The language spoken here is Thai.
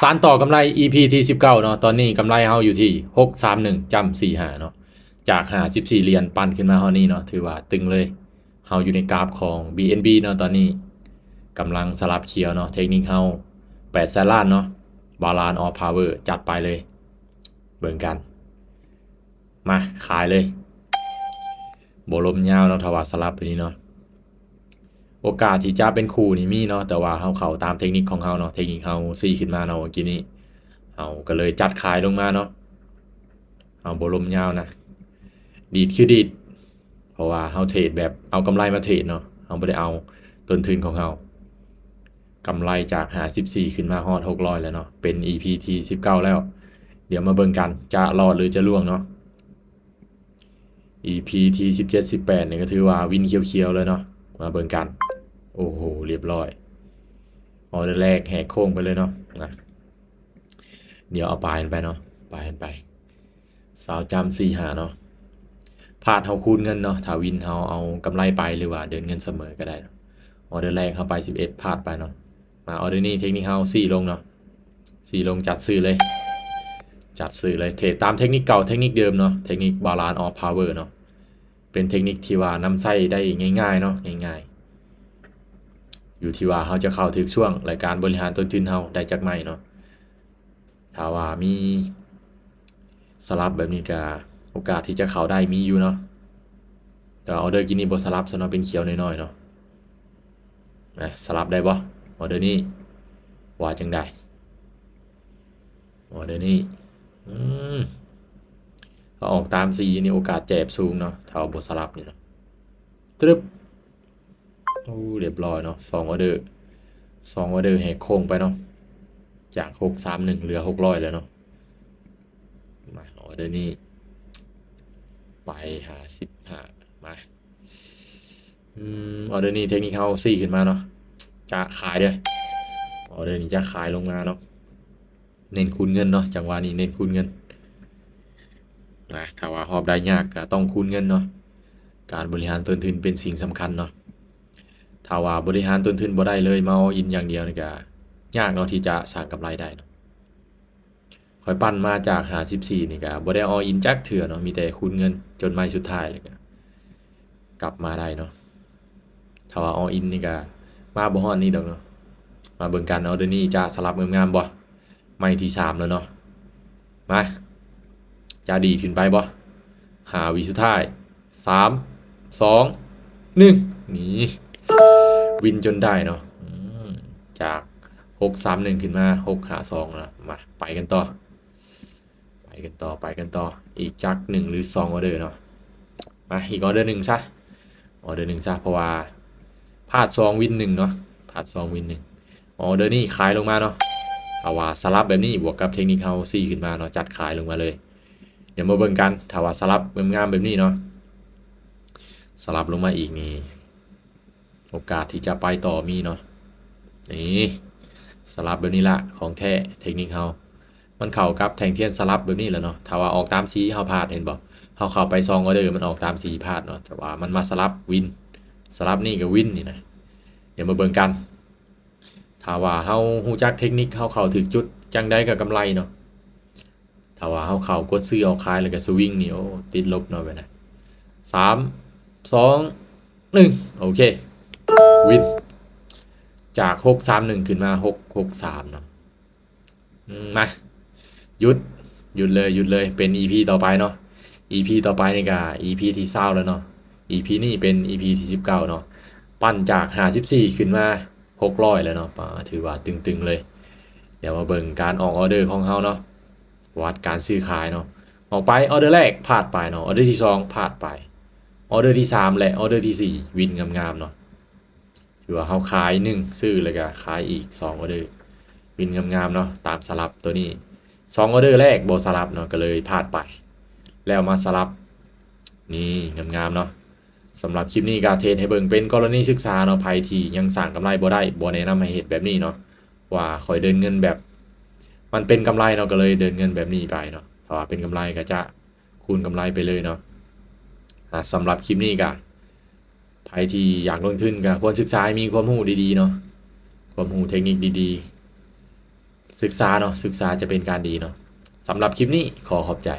สานต่อกำไร EP ที่19เนาะตอนนี้กำไรเฮาอยู่ที่631จำ45เนาะจาก54เหรียญปั่นขึ้นมาเฮานี่เนาะถือว่าตึงเลยเฮาอยู่ในกราฟของ BNB เนาะตอนนี้กำลังสลับเขียวเนาะเทคนิคเฮา8แสนล้านเนาะบาลานซ์ออฟพาวเวอร์จัดไปเลยเบิ่งกันมาขายเลยบ่ลมยาวเนาะถ้าว่าสลับแบบนี้เนาะโอกาสที่จะเป็นคู่นี่มีเนาะแต่ว่าเฮาเข้าตามเทคนิคของเฮาเนาะเทคนิคเฮาซี่ขึ้นมาเนาะเมื่อกี้นี้เฮาก็เลยจัดขายลงมาเนาะเฮาบ่ลมยาวนะดีดคือดีดเพราะว่าเฮาเทรดแบบเอากำไรมาเทรดเนาะเฮาบ่ได้เอาต้นทุนของเฮากำไรจาก54ขึ้นมาฮอด600แล้วเนาะเป็น EP ที่19แล้วเดี๋ยวมาเบิ่งกันจะรอดหรือจะล่วงเนาะ EP ที่17 18นี่ก็ถือว่าวินเขียวๆเลยเนาะมาเบิ่งกันโอ้โหเรียบร้อยออเดอร์แรกแหกโค้งไปเลยเนาะนะเดี๋ยวเอาปลายไปเนาะปลายไปสาวจำ4หาเนาะพลาดเฮาคูณเงินเนาะถ้าวินเฮาเอากำไรไปหรือว่าเดินเงินเสมอก็ได้ออเดอร์แรกเข้าไป11พลาดไปเนาะมาออเดอร์นี้เทคนิคเฮา4ลงเนาะ4ลงจัดซื้อเลยจัดซื้อเลยเทรดตามเทคนิคเก่าเทคนิคเดิมเนาะเทคนิคบาลานซ์ออฟพาวเวอร์เนาะเป็นเทคนิคที่ว่านำไส้ได้ง่ายๆเนาะง่ายๆอยู่ที่ว่าเฮาจะเข้าถึงช่วงรายการบริหารต้นทุนเฮาได้จากไหนเนาะถ้าว่ามีสลับแบบนี้ก็โอกาสที่จะเข้าได้มีอยู่เนาะแต่ออเดอร์กินนี่บ่สลับซะเนาะเป็นเขียวน้อยๆเนาะสลับได้บ่ออเดอร์นี้ว่าจังได๋ออเดอร์นี้อืมถ้าออกตามสีนี่โอกาสแจบสูงเนาะถ้าบ่สลับนี่เนาะตรึบโอ้เรียบร้อยเนาะ2ออเดอร์2ออเดอร์แหกโค้งไปเนาะจาก631เหลือ600แล้วเนาะมาออเดอร์นี้ไป55มาออเดอร์นี้เทคนิคเฮาซี่ขึ้นมาเนาะจะขายเด้อออเดอร์นี้จะขายลงมาเนาะเน้นคูณเงินเนาะจังหวะนี้เน้นคูณเงินนะถ้าว่าหอบได้ยากก็ต้องคูณเงินเนาะการบริหารต้นทุนเป็นสิ่งสำคัญเนาะถ้าว่าบริหารต้นทุนบ่ได้เลยมาเอาอินอย่างเดียวนี่ก็ยากเนาะที่จะสร้างกำไรได้เนาะค่อยปั้นมาจาก54นี่ก็บ่ได้เอาอินจักเทื่อเนาะมีแต่คูณเงินจนไม้สุดท้ายเลยก็กลับมาได้เนาะถ้าว่าเอาอินนี่ก็มาบ่ฮอดนี่ดอกเนาะมาเบิ่งกันเอาเดี๋ยวนี้จะสลับงามๆบ่ไม้ที่3แล้วเนาะมาจะดีขึ้นไปบ่5วิสุดท้าย3 2 1นี่วินจนได้เนาะจาก631ขึ้นมา652นะมาไปกันต่อไปกันต่อไปกันต่ออีกจัก1หรือ2ออเดอร์เนาะมาอีกออเดอร์1ซะออเดอร์1ซะเพราะว่าพลาด2วิน1เนาะพลาด2วิน1ออเดอร์นี้ขายลงมาเนาะถ้าว่าสลับแบบนี้บวกกับเทคนิคเฮาซี่ขึ้นมาเนาะจัดขายลงมาเลยเดี๋ยวมาเบิ่งกันถ้าว่าสลับงามๆแบบนี้เนาะสลับลงมาอีกนี่โอกาสที่จะไปต่อมีเนาะนี่สลับแบบนี้ละของแท้เทคนิคเฮามันเข้ากับแท่งเทียนสลับแบบนี้แหละเนาะถ้าว่าออกตามสีเฮาพลาดเห็นบ่เฮาเข้าไป2ออเดอร์มันออกตามสีพลาดเนาะแต่ว่ามันมาสลับวินสลับนี่ก็วินนี่นะเดี๋ยวมาเบิ่งกันถ้าว่าเฮาฮู้จักเทคนิคเฮาเข้าถึงจุดจังได๋ก็กำไรเนาะถ้าว่าเฮาเข้ากดซื้อออกขายแล้วก็สวิงนี่โอ้ติดลบเนาะไปนะ3 2 1โอเควินจาก631ขึ้นมา663เนาะมาหยุดหยุดเลยเป็น EP ต่อไปเนาะ EP ต่อไปนี่ก็ EP ที่20แล้วเนาะ EP นี้เป็น EP ที่19เนาะปั้นจาก54ขึ้นมา600แล้วเนาะถือว่าตึงๆเลยเดี๋ยวมาเบิ่งการออกออเดอร์ของเฮาเนาะวัดการซื้อขายเนาะออกไปออเดอร์แรกพลาดไปเนาะออเดอร์ที่2พลาดไปออเดอร์ที่3และออเดอร์ที่4วินงามๆเนาะถือว่าเฮาขาย1ซื้อแล้วก็ขายอีก2ออเดอร์วินงามๆเนาะตามสลับตัวนี้2ออเดอร์แรกบ่สลับเนาะก็เลยพลาดไปแล้วมาสลับนี่งามๆเนาะสำหรับคลิปนี้ก็เทรดให้เบิ่งเป็นกรณีศึกษาเนาะไผที่ยังสร้างกำไรบ่ได้บ่แนะนำให้เฮ็ดแบบนี้เนาะว่าค่อยเดินเงินแบบมันเป็นกำไรเนาะก็เลยเดินเงินแบบนี้ไปเนาะถ้าว่าเป็นกำไรก็จะคูณกำไรไปเลยเนาะสำหรับคลิปนี้ก็ไผที่อยากลงทุนก็ควรศึกษาให้มีความรู้ดีๆเนาะความรู้เทคนิคดี ศึกษาเนาะศึกษาจะเป็นการดีเนาะสำหรับคลิปนี้ขอขอบใจ